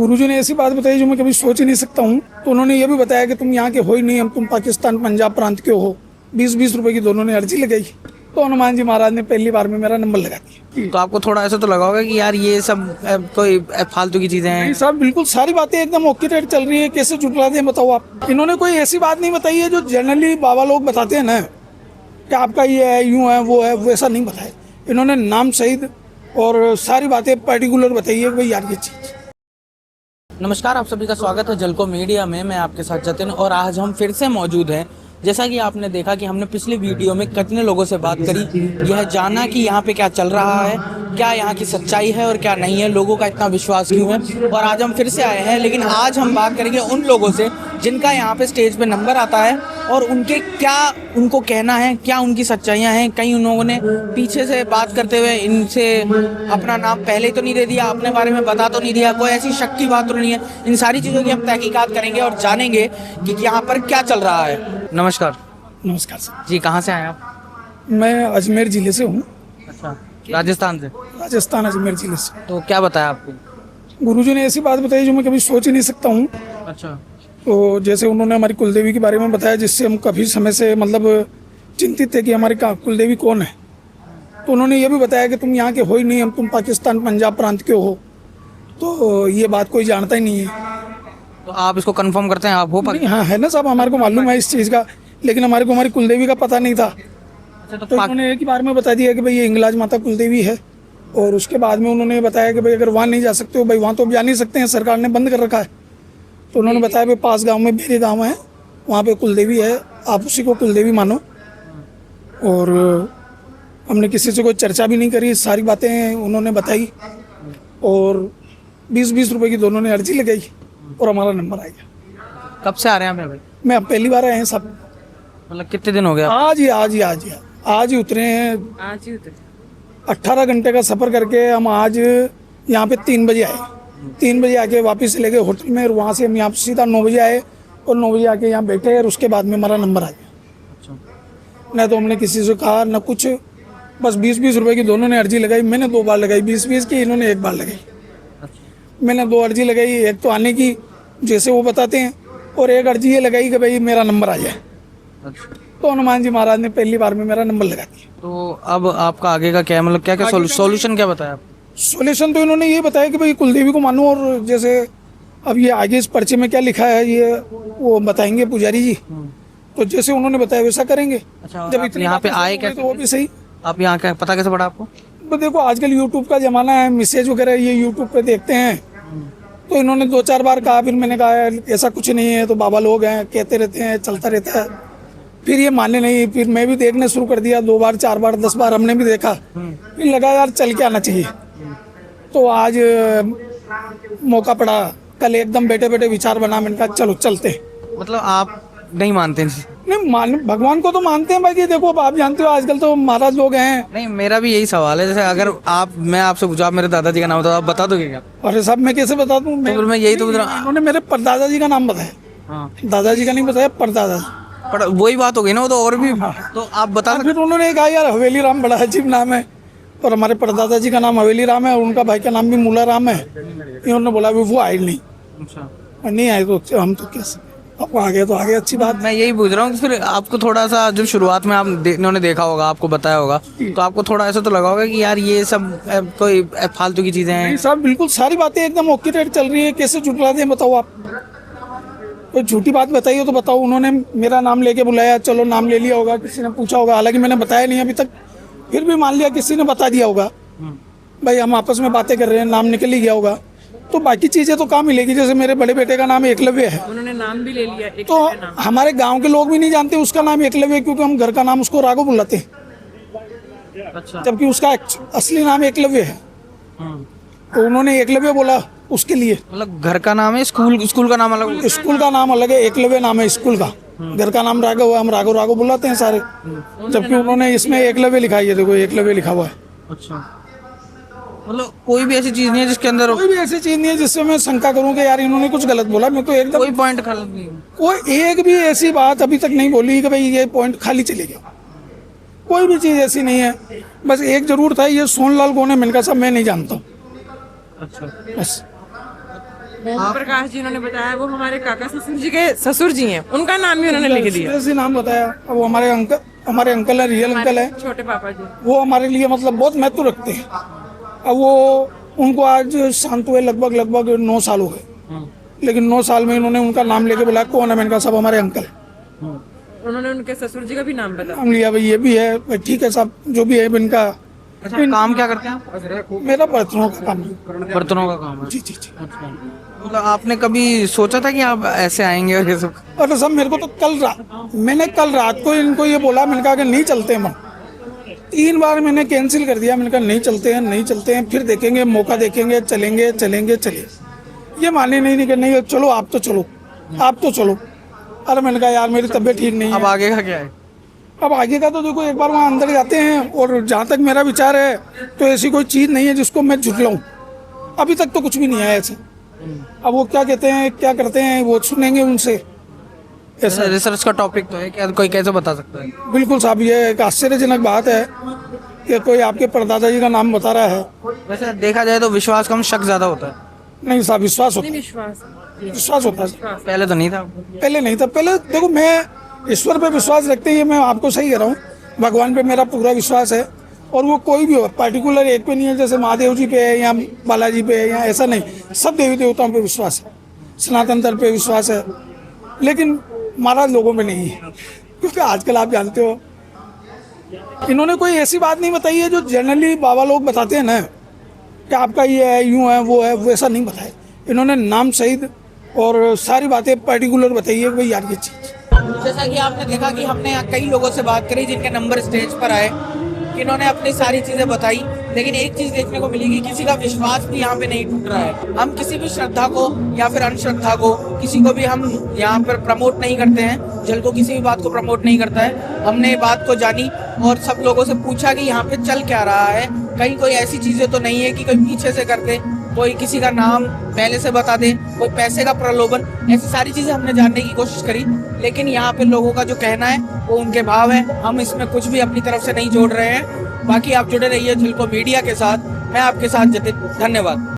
गुरुजी ने ऐसी बात बताई जो मैं कभी सोच ही नहीं सकता हूँ। तो उन्होंने ये भी बताया कि तुम यहाँ के हो ही नहीं, हम तुम पाकिस्तान पंजाब प्रांत के हो। 20-20 रुपए की दोनों ने अर्जी लगाई, तो हनुमान जी महाराज ने पहली बार में मेरा नंबर लगा दिया। तो आपको थोड़ा ऐसा तो लगा होगा कि यार ये सब कोई फालतू की चीजें हैं। नहीं साहब, बिल्कुल सारी बातें एकदम ओके रेट चल रही है। कैसे जुटला दें बताओ आप। इन्होंने कोई ऐसी बात नहीं बताई है जो जनरली बाबा लोग बताते हैं ना कि आपका ये है, यूँ है, वो है, वैसा नहीं बताया। इन्होंने नाम सहित और सारी बातें पर्टिकुलर बताई है भाई यार ये चीज़। नमस्कार, आप सभी का स्वागत है जलको मीडिया में। मैं आपके साथ जतिन और आज हम फिर से मौजूद हैं। जैसा कि आपने देखा कि हमने पिछली वीडियो में कितने लोगों से बात करी, यह जाना कि यहाँ पे क्या चल रहा है, क्या यहाँ की सच्चाई है और क्या नहीं है, लोगों का इतना विश्वास क्यों है। और आज हम फिर से आए हैं, लेकिन आज हम बात करेंगे उन लोगों से जिनका यहाँ पे स्टेज पे नंबर आता है और उनके क्या उनको कहना है, क्या उनकी सच्चाइयाँ हैं। कई उन लोगों ने पीछे से बात करते हुए इनसे अपना नाम पहले तो नहीं दे दिया, अपने बारे में बता तो नहीं दिया, कोई ऐसी शक की बात तो नहीं है। इन सारी चीज़ों की हम तहकीकात करेंगे और जानेंगे कि यहाँ पर क्या चल रहा है। नमस्कार। नमस्कार सर जी, कहाँ से आए आप? मैं अजमेर ज़िले से हूँ। अच्छा, राजस्थान से? राजस्थान अजमेर ज़िले से। तो क्या बताया आपको? गुरुजी ने ऐसी बात बताई जो मैं कभी सोच ही नहीं सकता हूँ। अच्छा। तो जैसे उन्होंने हमारी कुलदेवी के बारे में बताया, जिससे हम काफ़ी समय से मतलब चिंतित थे कि हमारी कुलदेवी कौन है। तो उन्होंने ये भी बताया कि तुम यहाँ के हो ही नहीं, हम तुम पाकिस्तान पंजाब प्रांत के हो। तो ये बात कोई जानता ही नहीं है। तो आप इसको कंफर्म करते हैं, आप हो नहीं, हाँ है ना साहब, हमारे को मालूम है इस चीज़ का, लेकिन हमारे को हमारी कुलदेवी का पता नहीं था। तो उन्होंने एक ही बार में बता दिया कि भाई ये हिंगलाज माता कुलदेवी है। और उसके बाद में उन्होंने बताया कि भाई अगर वहाँ नहीं जा सकते हो, भाई वहाँ तो जा नहीं सकते हैं, सरकार ने बंद कर रखा है। तो उन्होंने बताया भाई पास गांव में बेरे गांव है, वहाँ पे कुलदेवी है, आप उसी को कुलदेवी मानो। और हमने किसी से कोई चर्चा भी नहीं करी, सारी बातें उन्होंने बताई। और 20-20 रुपए की दोनों ने अर्जी लगाई और हमारा नंबर आ गया। कब से आ रहे हैं भाई? मैं अब पहली बार आए हैं सब। मतलब कितने दिन हो गए? आज ही उतरे हैं। 18 घंटे का सफ़र करके हम आज यहाँ पे 3 बजे आए। 3 बजे आके वापस चले गए होटल में, और वहाँ से हम यहाँ सीधा 9 बजे आए और 9 बजे आके यहाँ बैठे और उसके बाद में हमारा नंबर आ गया। अच्छा। न तो हमने किसी से कहा न कुछ, बस 20-20 रुपए की दोनों ने अर्जी लगाई। मैंने 2 बार लगाई 20-20 की, इन्होंने 1 बार लगाई। मैंने 2 अर्जी लगाई, एक तो आने की जैसे वो बताते हैं, और एक अर्जी ये लगाई कि भाई मेरा नंबर आ जाए। अच्छा। तो हनुमान जी महाराज ने पहली बार में मेरा नंबर लगा दिया। तो अब आपका आगे का क्या, मतलब क्या क्या सॉल्यूशन क्या बताया आपको? सॉल्यूशन तो इन्होंने ये बताया कि भाई कुलदेवी को मानो, और जैसे अब ये आगे इस पर्चे में क्या लिखा है ये वो बताएंगे पुजारी जी। तो जैसे उन्होंने बताया वैसा करेंगे। अच्छा, जब आप यहाँ पे आए कैसे? तो वो भी सही। आप यहाँ क्या पता कैसे पड़ा आपको? तो देखो आजकल यूट्यूब का ज़माना है, मैसेज वगैरह ये यूट्यूब पे देखते हैं। तो इन्होंने 2-4 बार कहा, फिर मैंने कहा ऐसा कुछ नहीं है, तो बाबा लोग हैं, कहते रहते हैं, चलता रहता है। फिर ये माने नहीं, फिर मैं भी देखने शुरू कर दिया। 2 बार 4 बार 10 बार हमने भी देखा, फिर लगा यार चल के आना चाहिए। तो आज मौका पड़ा, कल एकदम बैठे बैठे विचार बना, मैंने कहा चलो चलते। मतलब आप नहीं मानते? नहीं भगवान को तो मानते हैं भाई। देखो आप जानते हो आजकल तो महाराज लोग हैं। नहीं, मेरा भी यही सवाल है। जैसे अगर मैं आपसे पूछा आप मेरे दादाजी का नाम बताओ, आप बता दोगे क्या? अरे साहब मैं कैसे बता दूं? मैं यही तो इन्होंने मेरे परदादा जी का नाम बताया। हाँ। दादाजी का नहीं बताया, परदादा। पर वही बात हो गई ना, वो तो और भी। तो आप बता फिर उन्होंने कहा यार हवेली राम बड़ा अजीब नाम है, और हमारे परदादा जी का नाम हवेली राम है, और उनका भाई का नाम भी मूला राम है। इन्होंने बोला वो आए नहीं। अच्छा। नहीं आए तो हम तो कैसे, अब आ गए तो आगे, अच्छी बात। मैं यही पूछ रहा हूँ कि फिर आपको थोड़ा सा जब शुरुआत में इन्होंने देखा होगा, आपको बताया होगा, तो आपको थोड़ा ऐसा तो लगा होगा कि यार ये सब कोई फालतू की चीजें हैं। नहीं साहब, बिल्कुल सारी बातें एकदम ओके रेट चल रही है। कैसे जुटला दें बताओ आप। कोई झूठी बात बताइए तो बताओ। उन्होंने मेरा नाम लेके बुलाया, चलो नाम ले लिया होगा, किसी ने पूछा होगा, हालांकि मैंने बताया नहीं अभी तक, फिर भी मान लिया किसी ने बता दिया होगा। भाई हम आपस में बातें कर रहे हैं, नाम निकल ही गया होगा, तो बाकी चीज़ें तो कहाँ मिलेगी। जैसे मेरे बड़े बेटे का नाम एकलव्य है, उन्होंने नाम भी ले लिया। तो हमारे गांव के लोग भी नहीं जानते उसका नाम एकलव्य, क्योंकि हम घर का नाम उसको राघव बुलाते हैं। अच्छा। जबकि उसका असली नाम एकलव्य है। तो उन्होंने एकलव्य बोला उसके लिए। मतलब घर का नाम है, स्कूल का नाम अलग? स्कूल का नाम अलग है, एकलव्य नाम है स्कूल का। घर का नाम राघव है, हम राघव राघव बुलाते हैं सारे। जबकि उन्होंने इसमें एकलव्य लिखा है, ये देखो एकलव्य लिखा हुआ है। अच्छा। मतलब कोई भी ऐसी चीज नहीं है जिसके अंदर, कोई भी ऐसी चीज नहीं है जिससे मैं शंका करूं कि यार इन्होंने कुछ गलत बोला। मैं तो एकदम कोई पॉइंट गलत नहीं है। कोई एक भी ऐसी बात अभी तक नहीं बोली कि भाई ये पॉइंट खाली चले गया। कोई भी चीज ऐसी नहीं है। बस एक जरूर था, ये सोनलाल कौन है, मैंने कहा साहब मैं नहीं जानता हूँ। अच्छा। बस प्रकाश जी उन्होंने बताया वो हमारे काका ससुर जी के ससुर जी हैं, उनका नाम भी उन्होंने लिख दिया। ऐसे नाम बताया। अब वो हमारे अंकल है, रियल अंकल है, छोटे पापा जी। वो हमारे लिए मतलब बहुत महत्व रखते हैं। अब वो उनको आज शांत हुए लगभग 9 साल हो गए, लेकिन 9 साल में इन्होंने उनका नाम लेके बुलाया, कौन है? मैंने कहा सब हमारे अंकल है। उन्होंने उनके ससुर जी का भी नाम बताया। नाम लिया, भाई ये भी है, भाई ठीक है साहब, जो भी है इनका। अच्छा, काम क्या करते हैं आप? मेरा बर्तनों का काम है। बर्तनों का काम है। जी जी जी। मतलब आपने कभी सोचा था कि आप ऐसे आएंगे और ये सब? और सब मेरे को तो मैंने कल रात को इनको ये बोला, मैंने कहा कि नहीं चलते हम। 3 बार मैंने कैंसिल कर दिया, मैंने कहा नहीं चलते हैं, फिर देखेंगे, मौका देखेंगे, चलेंगे। ये माने नहीं कि नहीं चलो आप तो चलो। अरे मैंने कहा यार मेरी तबीयत ठीक नहीं अब है। आगे का क्या है? अब आगे का तो देखो, एक बार वहाँ अंदर जाते हैं, और जहाँ तक मेरा विचार है तो ऐसी कोई चीज़ नहीं है जिसको मैं झुटलाऊं। अभी तक तो कुछ भी नहीं आया ऐसे। अब वो क्या कहते हैं, क्या करते हैं, वो सुनेंगे उनसे। ऐसा रिसर्च का टॉपिक तो है, क्या कोई कैसे बता सकता है? बिल्कुल साहब, ये एक आश्चर्यजनक बात है कि कोई आपके परदादा जी का नाम बता रहा है। वैसे देखा जाए तो विश्वास कम शक ज्यादा होता है। नहीं साहब, विश्वास होता है। पहले तो नहीं था। पहले नहीं था। पहले देखो, मैं ईश्वर पे विश्वास रखते ही, मैं आपको सही कह रहा हूँ, भगवान पे मेरा पूरा विश्वास है। और वो कोई भी हो, पर्टिकुलर एक पे नहीं है, जैसे महादेव जी पे है या बालाजी पे है या ऐसा नहीं, सब देवी देवताओं पे विश्वास है, सनातन धर्म पे विश्वास है, लेकिन महाराज लोगों में नहीं है। क्योंकि आजकल आप जानते हो, इन्होंने कोई ऐसी बात नहीं बताई है जो जनरली बाबा लोग बताते हैं ना, कि आपका ये है, यूँ है, वो है, वैसा नहीं बताया। इन्होंने नाम सहित और सारी बातें पर्टिकुलर बताई है, भाई यार ये चीज़। जैसा कि आपने देखा कि हमने यहाँ कई लोगों से बात करी जिनके नंबर स्टेज पर आए, इन्होंने अपनी सारी चीजें बताई, लेकिन एक चीज देखने को मिली कि किसी का विश्वास भी यहाँ पे नहीं टूट रहा है। हम किसी भी श्रद्धा को या फिर अंधश्रद्धा को, किसी को भी हम यहाँ पर प्रमोट नहीं करते हैं। जल्को किसी भी बात को प्रमोट नहीं करता है। हमने बात को जानी और सब लोगों से पूछा कि यहाँ पे चल क्या रहा है, कहीं कोई ऐसी चीजें तो नहीं है कि कोई पीछे से करते, कोई किसी का नाम पहले से बता दे, कोई पैसे का प्रलोभन, ऐसी सारी चीजें हमने जानने की कोशिश करी। लेकिन यहाँ पे लोगों का जो कहना है वो उनके भाव है, हम इसमें कुछ भी अपनी तरफ से नहीं जोड़ रहे हैं। बाकी आप जुड़े रहिए झलको मीडिया के साथ। मैं आपके साथ जतिन, धन्यवाद।